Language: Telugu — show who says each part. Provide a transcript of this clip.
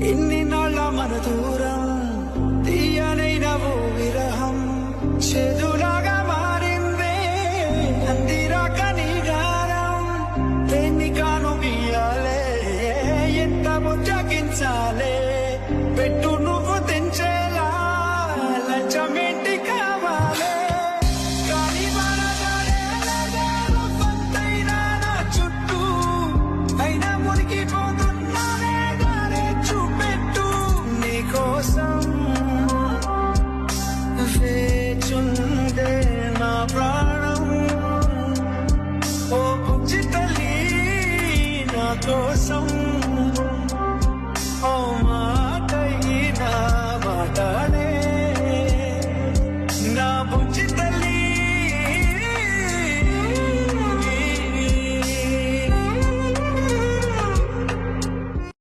Speaker 1: ఇన్ని నాళ్ళ మన దూరం తీయనైన ఓ విరహం చేదులాగా మారిందే అందిరాక నీ గారం దేన్ని కాను గీయాలే ఎంత ముచ్చగించాలే